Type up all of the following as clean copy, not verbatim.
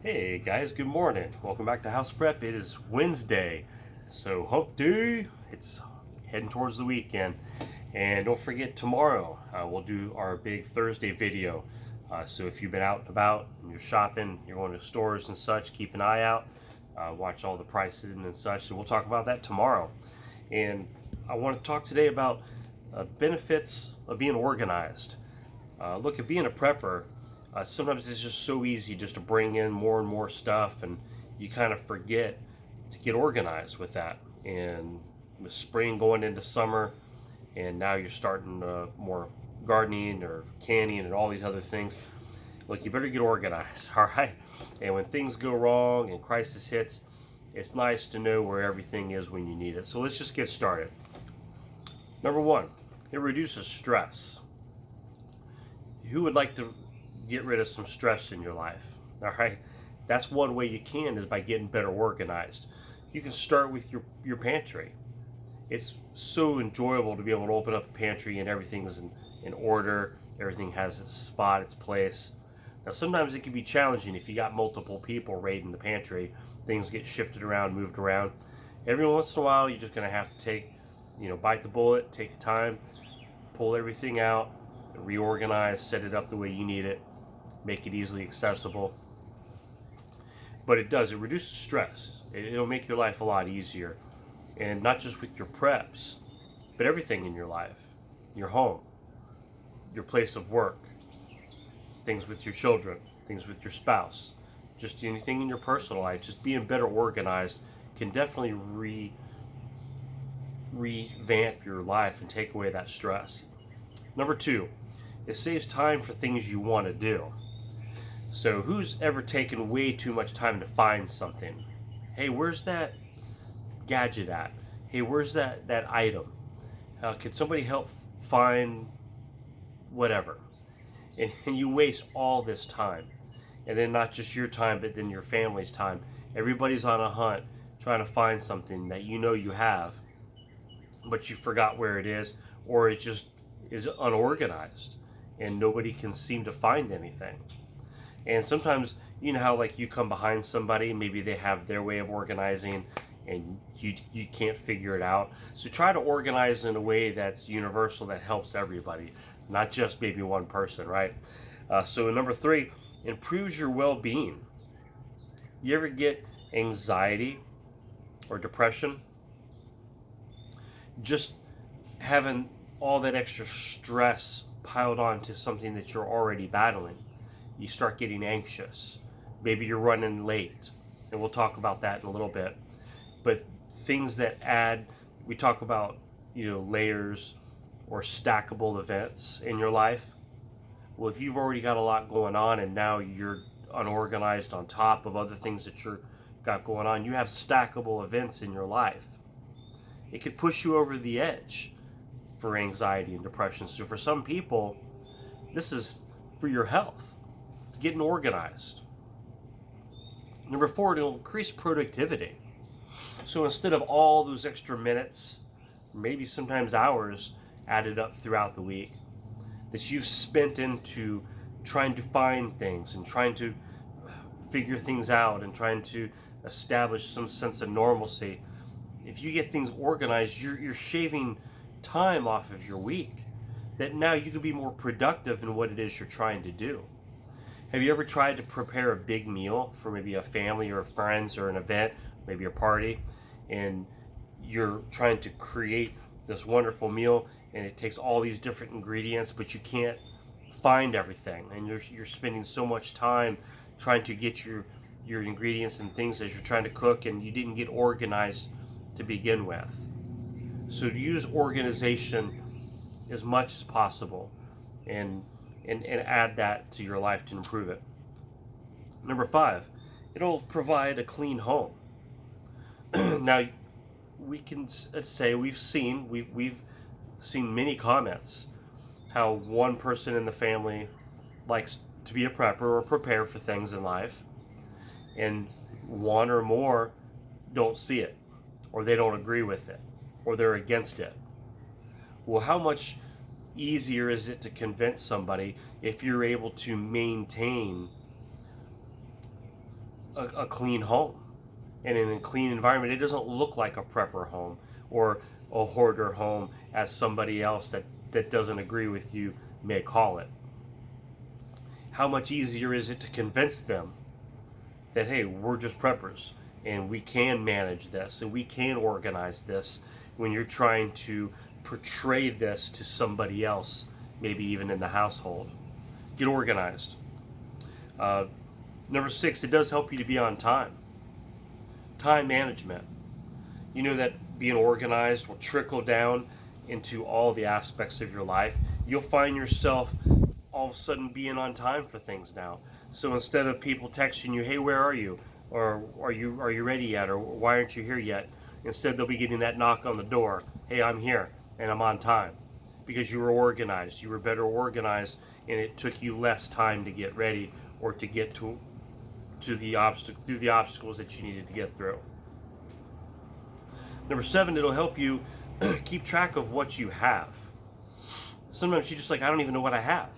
Hey guys, good morning. Welcome back to House Prep. It is Wednesday, so hump day. It's heading towards the weekend. And don't forget, tomorrow we'll do our big Thursday video. So if you've been out and about and you're shopping, you're going to stores and such, keep an eye out. Watch all the prices and such. And we'll talk about that tomorrow. And I want to talk today about benefits of being organized. Look, at being a prepper, sometimes it's just so easy just to bring in more and more stuff, and you kind of forget to get organized with that. And with spring going into summer, and now you're starting more gardening or canning and all these other things. Look, you better get organized, all right? And when things go wrong and crisis hits, it's nice to know where everything is when you need it. So let's just get started. Number one, it reduces stress. Who would like to get rid of some stress in your life? All right, that's one way you can, is by getting better organized. You can start with your pantry. It's so enjoyable to be able to open up a pantry and everything is in order. Everything has its spot, its place. Now sometimes it can be challenging if you got multiple people raiding the pantry. Things get shifted around, moved around. Every once in a while you're just going to have to bite the bullet, take time, pull everything out, reorganize, set it up the way you need it, make it easily accessible. But it reduces stress. It'll make your life a lot easier. And not just with your preps, but everything in your life. Your home, your place of work, things with your children, things with your spouse, just anything in your personal life. Just being better organized can definitely revamp your life and take away that stress. Number two, it saves time for things you want to do. So who's ever taken way too much time to find something? Hey, where's that gadget at? Hey, where's that item? Could somebody help find whatever? And you waste all this time. And then not just your time, but then your family's time. Everybody's on a hunt trying to find something that you know you have, but you forgot where it is, or it just is unorganized and nobody can seem to find anything. And sometimes, you know how like you come behind somebody, maybe they have their way of organizing and you can't figure it out. So try to organize in a way that's universal, that helps everybody, not just maybe one person, right? So number three, improves your well-being. You ever get anxiety or depression? Just having all that extra stress piled on to something that you're already battling, you start getting anxious. Maybe you're running late, and we'll talk about that in a little bit. But things that add, we talk about, layers or stackable events in your life. Well, if you've already got a lot going on and now you're unorganized on top of other things that you've got going on, you have stackable events in your life. It could push you over the edge for anxiety and depression. So for some people, this is for your health, getting organized. Number four, it'll increase productivity. So instead of all those extra minutes, maybe sometimes hours added up throughout the week that you've spent into trying to find things and trying to figure things out and trying to establish some sense of normalcy, if you get things organized, you're shaving time off of your week, that now you can be more productive in what it is you're trying to do. Have you ever tried to prepare a big meal for maybe a family or friends or an event, maybe a party, and you're trying to create this wonderful meal and it takes all these different ingredients, but you can't find everything, and you're spending so much time trying to get your ingredients and things as you're trying to cook, and you didn't get organized to begin with. So to use organization as much as possible and add that to your life to improve it. Number five, it'll provide a clean home. Now, we can say we've seen many comments how one person in the family likes to be a prepper or prepare for things in life, and one or more don't see it, or they don't agree with it, or they're against it. Well, how much easier is it to convince somebody if you're able to maintain a clean home. And in a clean environment, it doesn't look like a prepper home or a hoarder home, as somebody else that doesn't agree with you may call it. How much easier is it to convince them that, hey, we're just preppers and we can manage this and we can organize this, when you're trying to portray this to somebody else, maybe even in the household? Get organized. Number 6, it does help you to be on time. Time management. You know that being organized will trickle down into all the aspects of your life. You'll find yourself all of a sudden being on time for things now. So instead of people texting you, hey, where are you? Or are you ready yet? Or why aren't you here yet? Instead, they'll be getting that knock on the door. Hey, I'm here and I'm on time. Because you were organized. You were better organized, and it took you less time to get ready or to get through the obstacles that you needed to get through. Number 7, it'll help you keep track of what you have. Sometimes you're just like, I don't even know what I have.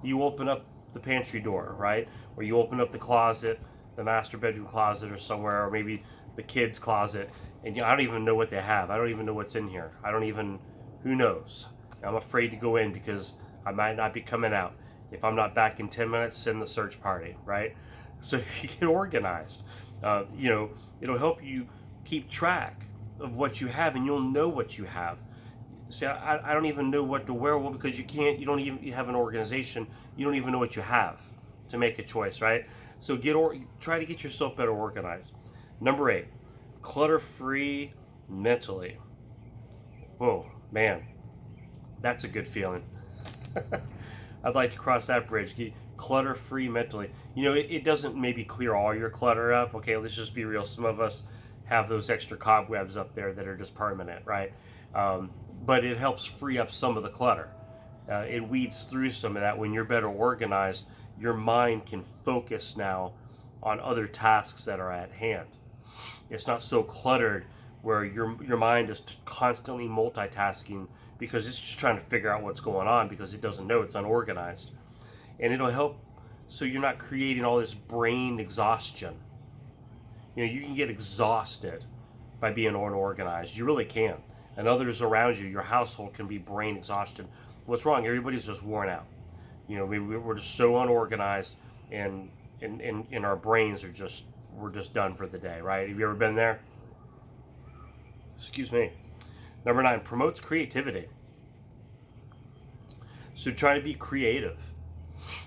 You open up the pantry door, right? Or you open up the closet, the master bedroom closet or somewhere, or maybe the kids' closet, and I don't even know what they have. I don't even know what's in here. Who knows? I'm afraid to go in because I might not be coming out. If I'm not back in 10 minutes, send the search party, right? So you get organized. It'll help you keep track of what you have, and you'll know what you have. See, I don't even know what to wear. Well, because you don't even have an organization. You don't even know what you have to make a choice, right? So try to get yourself better organized. Number 8, clutter-free mentally. Whoa, man, that's a good feeling. I'd like to cross that bridge. Get clutter-free mentally. It doesn't maybe clear all your clutter up. Okay, let's just be real. Some of us have those extra cobwebs up there that are just permanent, right? But it helps free up some of the clutter. It weeds through some of that. When you're better organized, your mind can focus now on other tasks that are at hand. It's not so cluttered where your mind is constantly multitasking because it's just trying to figure out what's going on because it doesn't know, it's unorganized. And it'll help so you're not creating all this brain exhaustion. You can get exhausted by being unorganized. You really can. And others around you, your household, can be brain exhausted. What's wrong? Everybody's just worn out. We're just so unorganized, and our brains we're just done for the day, right? Have you ever been there? Excuse me. Number 9, promotes creativity. So try to be creative.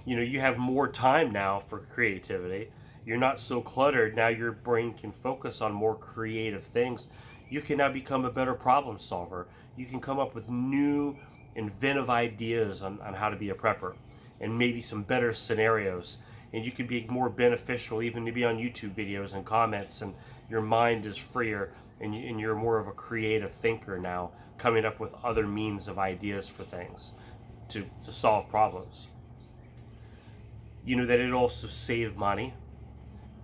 You have more time now for creativity. You're not so cluttered. Now your brain can focus on more creative things. You can now become a better problem solver. You can come up with new, inventive ideas on how to be a prepper, and maybe some better scenarios. And you can be more beneficial even to be on YouTube videos and comments, and your mind is freer, and you're more of a creative thinker now, coming up with other means of ideas for things to solve problems. That it'll also save money.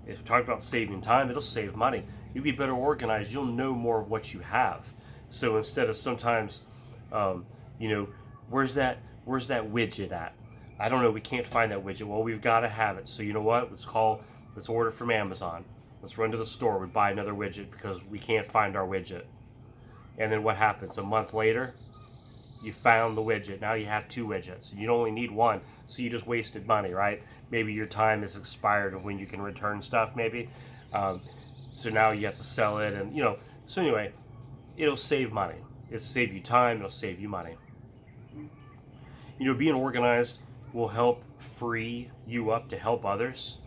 If we talk about saving time, it'll save money. You'll be better organized. You'll know more of what you have. So instead of sometimes, where's that widget at? I don't know. We can't find that widget. Well, we've got to have it. So you know what? Let's order from Amazon. Let's run to the store. We buy another widget because we can't find our widget. And then what happens? A month later, you found the widget. Now you have 2 widgets. You only need 1, so you just wasted money, right? Maybe your time is expired of when you can return stuff, maybe. So now you have to sell it, and So anyway, it'll save money. It'll save you time. It'll save you money. Being organized will help free you up to help others.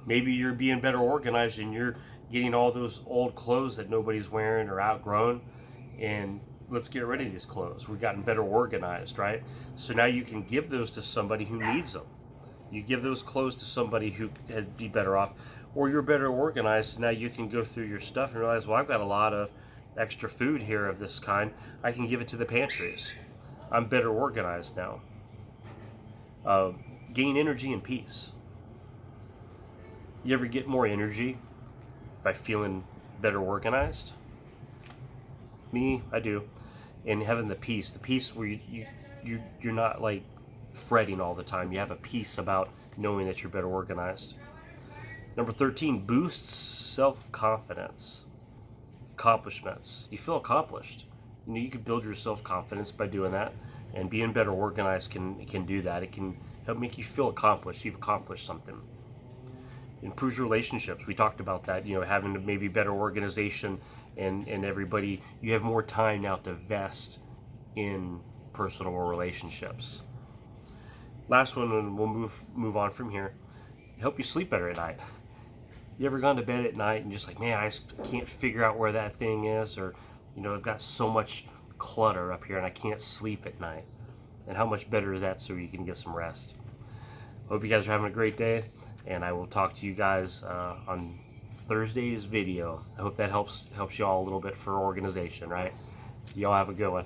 Maybe you're being better organized and you're getting all those old clothes that nobody's wearing or outgrown, and let's get rid of these clothes. We've gotten better organized, right? So now you can give those to somebody who needs them. You give those clothes to somebody who has be better off, or you're better organized. So now you can go through your stuff and realize, well, I've got a lot of extra food here of this kind. I can give it to the pantries. I'm better organized now. Gain energy and peace. You ever get more energy by feeling better organized? Me, I do. And having the peace where you're not like fretting all the time. You have a peace about knowing that you're better organized. Number 13, boosts self-confidence. Accomplishments. You feel accomplished. You know, you can build your self-confidence by doing that, and being better organized can do that. It can help make you feel accomplished. You've accomplished something. Improves relationships. We talked about that. You know, having maybe better organization, and everybody. You have more time now to invest in personal relationships. Last one, and we'll move on from here. Help you sleep better at night. You ever gone to bed at night and just like, man, I just can't figure out where that thing is, or, you know, I've got so much clutter up here and I can't sleep at night. And how much better is that so you can get some rest? Hope you guys are having a great day, and I will talk to you guys on Thursday's video. I hope that helps you all a little bit for organization, right? Y'all have a good one.